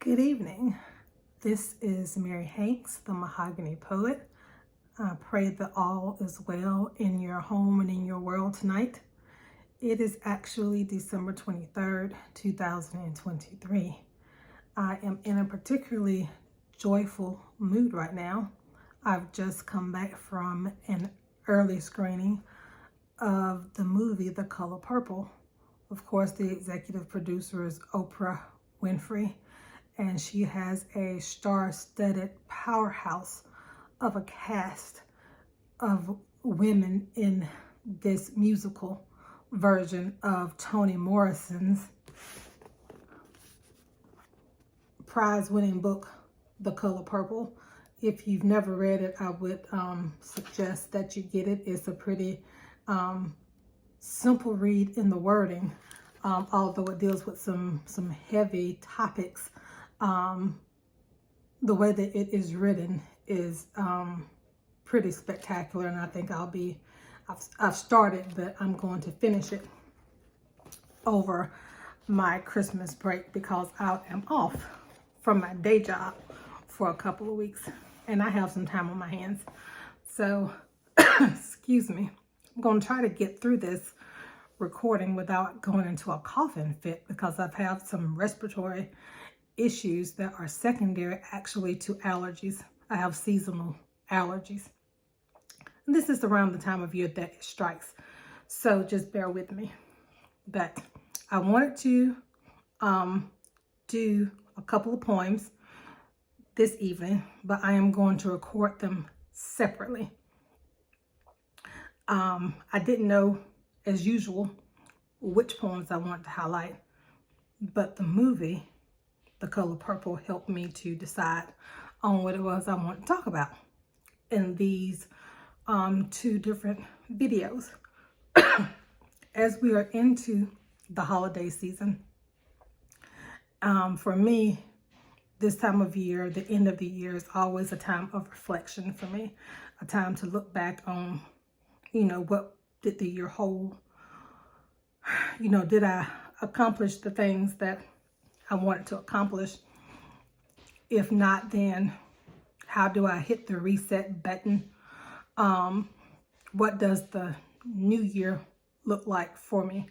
Good evening. This is Mary Hanks, the Mahogany Poet. I pray that all is well in your home and in your world tonight. It is actually December 23rd, 2023. I am in a particularly joyful mood right now. I've just come back from an early screening of the movie The Color Purple. Of course, the executive producer is Oprah Winfrey, and she has a star-studded powerhouse of a cast of women in this musical version of Toni Morrison's prize-winning book, The Color Purple. If you've never read it, I would suggest that you get it. It's a pretty simple read in the wording, although it deals with some heavy topics. The way that it is written is pretty spectacular, and I think I've started, but I'm going to finish it over my Christmas break because I am off from my day job for a couple of weeks and I have some time on my hands. So, excuse me, I'm going to try to get through this recording without going into a coughing fit because I've had some respiratory issues that are secondary actually to allergies. I have seasonal allergies. And this is around the time of year that it strikes. So just bear with me. But I wanted to do a couple of poems this evening, but I am going to record them separately. I didn't know, as usual, which poems I wanted to highlight, but the movie The Color Purple helped me to decide on what it was I want to talk about in these two different videos. As we are into the holiday season, for me, this time of year, the end of the year, is always a time of reflection for me, a time to look back on, what did the year hold? Did I accomplish the things that I wanted to accomplish? If not, then how do I hit the reset button? What does the new year look like for me?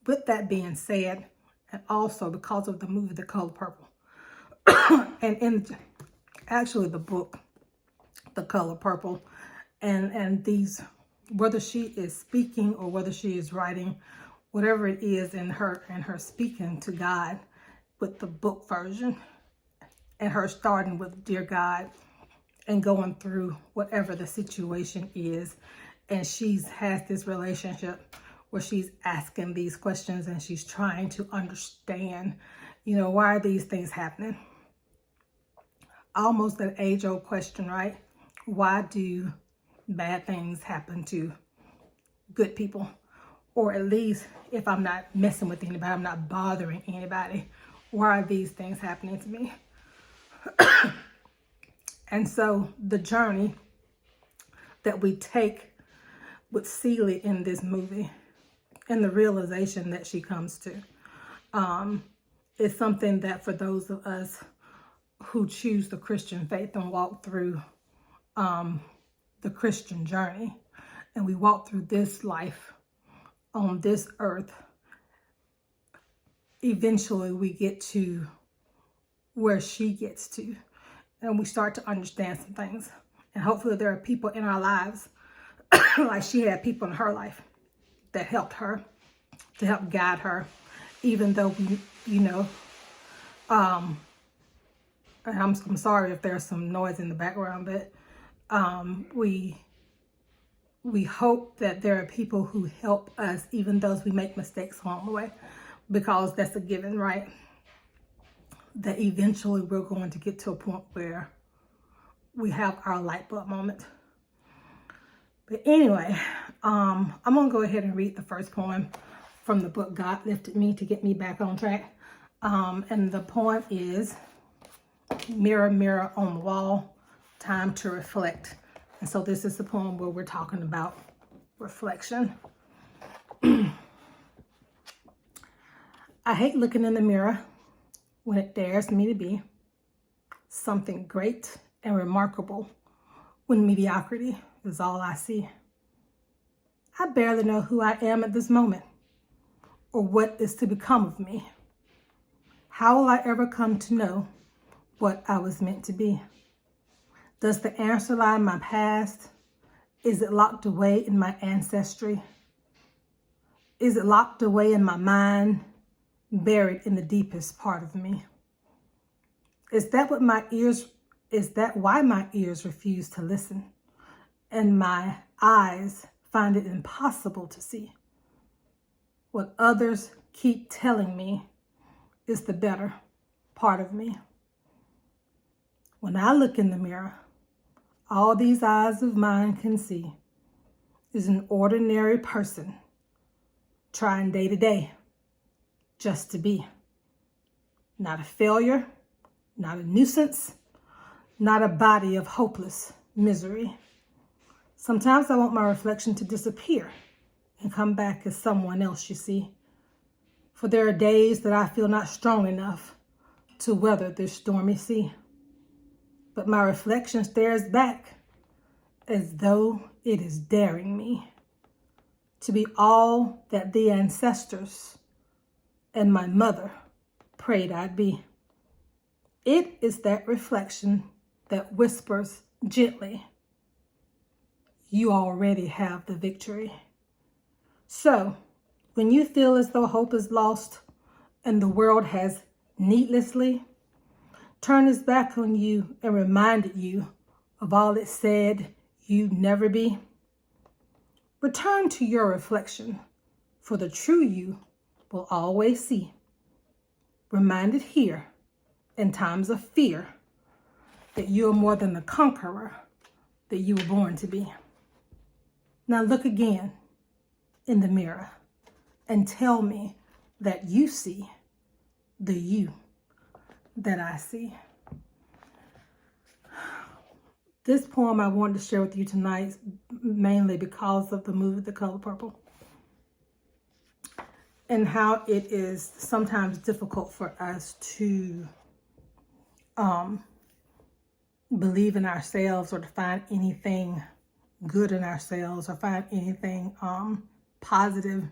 With that being said, and also because of the movie The Color Purple, and in actually the book The Color Purple, and these, whether she is speaking or whether she is writing, whatever it is in her speaking to God with the book version, and her starting with Dear God and going through whatever the situation is, and she's has this relationship where she's asking these questions and she's trying to understand, why are these things happening? Almost an age-old question, right? Why do bad things happen to good people? Or at least, if I'm not messing with anybody, I'm not bothering anybody, why are these things happening to me? And so the journey that we take with Celie in this movie and the realization that she comes to is something that for those of us who choose the Christian faith and walk through the Christian journey, and we walk through this life on this earth, eventually we get to where she gets to, and we start to understand some things. And hopefully there are people in our lives, like she had people in her life that helped her, to help guide her, even though we, and I'm sorry if there's some noise in the background, but we hope that there are people who help us, even though we make mistakes along the way, because that's a given, right? That eventually we're going to get to a point where we have our light bulb moment. But anyway, I'm going to go ahead and read the first poem from the book God Lifted Me to get me back on track. And the poem is Mirror, Mirror on the Wall, Time to Reflect. And so this is the poem where we're talking about reflection. I hate looking in the mirror when it dares me to be something great and remarkable, when mediocrity is all I see. I barely know who I am at this moment, or what is to become of me. How will I ever come to know what I was meant to be? Does the answer lie in my past? Is it locked away in my ancestry? Is it locked away in my mind, buried in the deepest part of me? Is that why my ears refuse to listen and my eyes find it impossible to see? What others keep telling me is the better part of me. When I look in the mirror, all these eyes of mine can see is an ordinary person trying day to day just to be. Not a failure, not a nuisance, not a body of hopeless misery. Sometimes I want my reflection to disappear and come back as someone else, you see. For there are days that I feel not strong enough to weather this stormy sea. But my reflection stares back as though it is daring me to be all that the ancestors and my mother prayed I'd be. It is that reflection that whispers gently, you already have the victory. So, when you feel as though hope is lost and the world has needlessly turned its back on you and reminded you of all it said you'd never be, return to your reflection, for the true you will always see. Reminded here, in times of fear, that you are more than the conqueror that you were born to be. Now look again in the mirror and tell me that you see the you that I see. This poem I wanted to share with you tonight mainly because of the movie The Color Purple and how it is sometimes difficult for us to believe in ourselves or to find anything good in ourselves or find anything positive,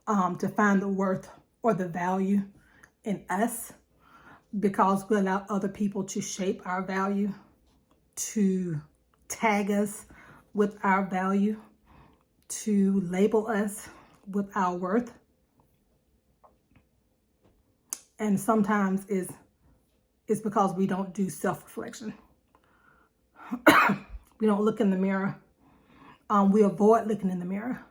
to find the worth or the value in us, because we allow other people to shape our value, to tag us with our value, to label us with our worth. And sometimes it's because we don't do self-reflection. We don't look in the mirror. We avoid looking in the mirror.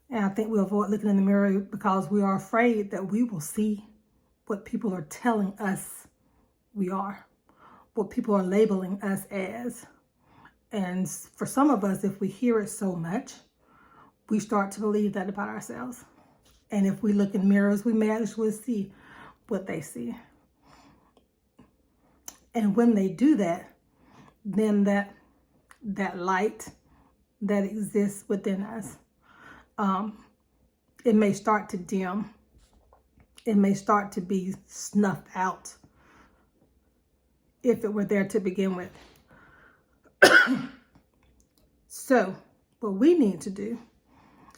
And I think we avoid looking in the mirror because we are afraid that we will see what people are telling us we are, what people are labeling us as. And for some of us, if we hear it so much, we start to believe that about ourselves. And if we look in mirrors, we may actually see what they see. And when they do that, then that light that exists within us, it may start to dim. It may start to be snuffed out if it were there to begin with. So what we need to do,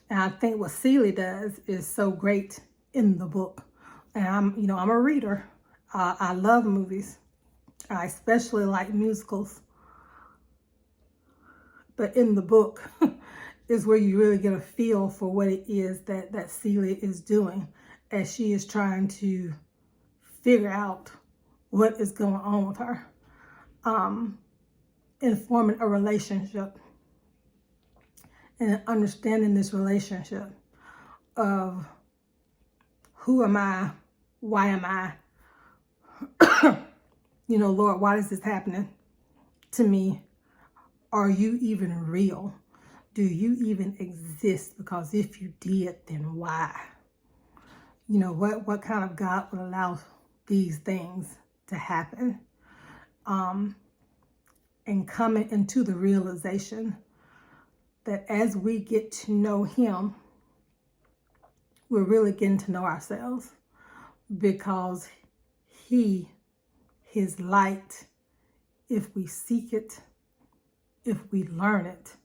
and I think what Celie does is so great in the book. And I'm a reader. I love movies. I especially like musicals. But in the book is where you really get a feel for what it is that Celie is doing as she is trying to figure out what is going on with her, in forming a relationship and understanding this relationship of who am I, why am I, Lord, why is this happening to me? Are you even real? Do you even exist? Because if you did, then why? What kind of God would allow these things to happen? And coming into the realization that as we get to know him, we're really getting to know ourselves. because his light, if we seek it, if we learn it,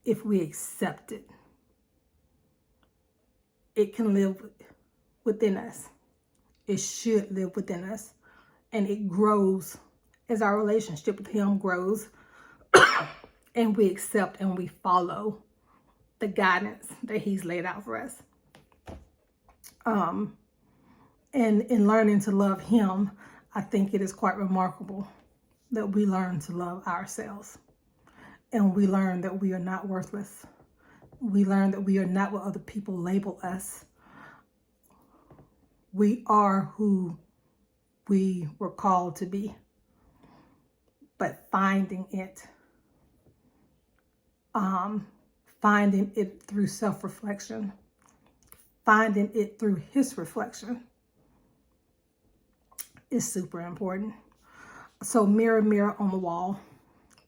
if we accept it, it can live within us. It should live within us. And it grows as our relationship with him grows and we accept and we follow the guidance that he's laid out for us. And in learning to love him, I think it is quite remarkable that we learn to love ourselves. And we learn that we are not worthless. We learn that we are not what other people label us. We are who we were called to be. But finding it through self-reflection, finding it through his reflection is super important. So mirror, mirror on the wall,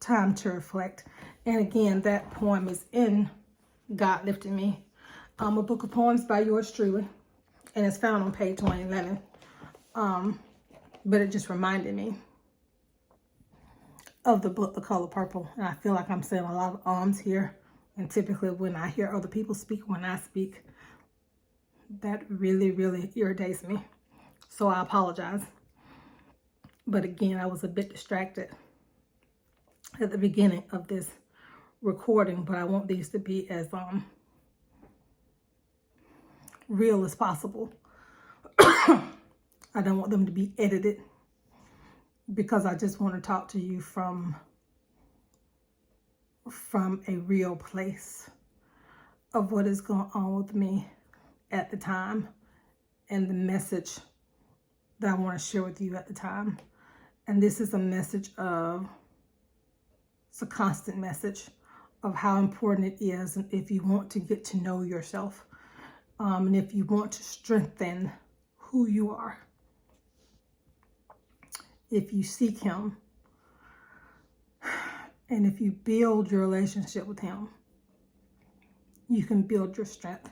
time to reflect. And again, that poem is in God Lifted Me, a book of poems by yours truly, and it's found on page 111. But it just reminded me of the book, The Color Purple. And I feel like I'm saying a lot of ums here. And typically when I hear other people speak, when I speak, that really, really irritates me. So I apologize. But again, I was a bit distracted at the beginning of this recording, but I want these to be as real as possible. I don't want them to be edited because I just want to talk to you from a real place of what is going on with me at the time and the message that I want to share with you at the time. And this is a message it's a constant message of how important it is, and if you want to get to know yourself, and if you want to strengthen who you are, if you seek him, and if you build your relationship with him, you can build your strength.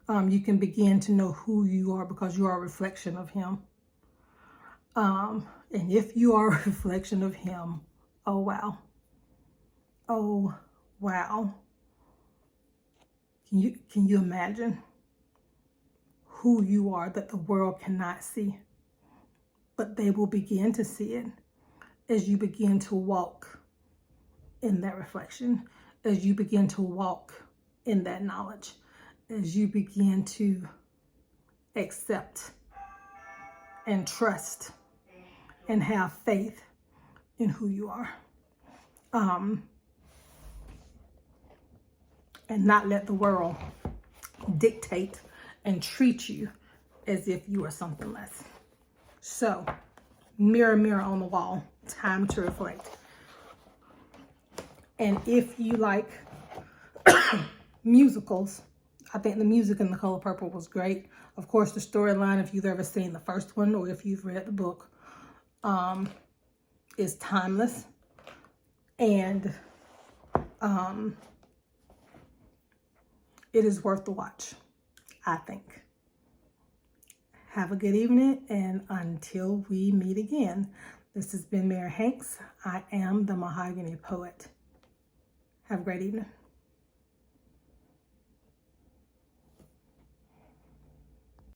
You can begin to know who you are because you are a reflection of him. And if you are a reflection of him, oh wow. Oh wow. Can you imagine who you are that the world cannot see? But they will begin to see it as you begin to walk in that reflection, as you begin to walk in that knowledge, as you begin to accept and trust and have faith in who you are. And not let the world dictate and treat you as if you are something less. So, mirror, mirror on the wall, time to reflect. And if you like musicals, I think the music in The Color Purple was great. Of course, the storyline, if you've ever seen the first one or if you've read the book, is timeless. And it is worth the watch, I think. Have a good evening, and until we meet again, this has been Mary Hanks. I am the Mahogany Poet. Have a great evening.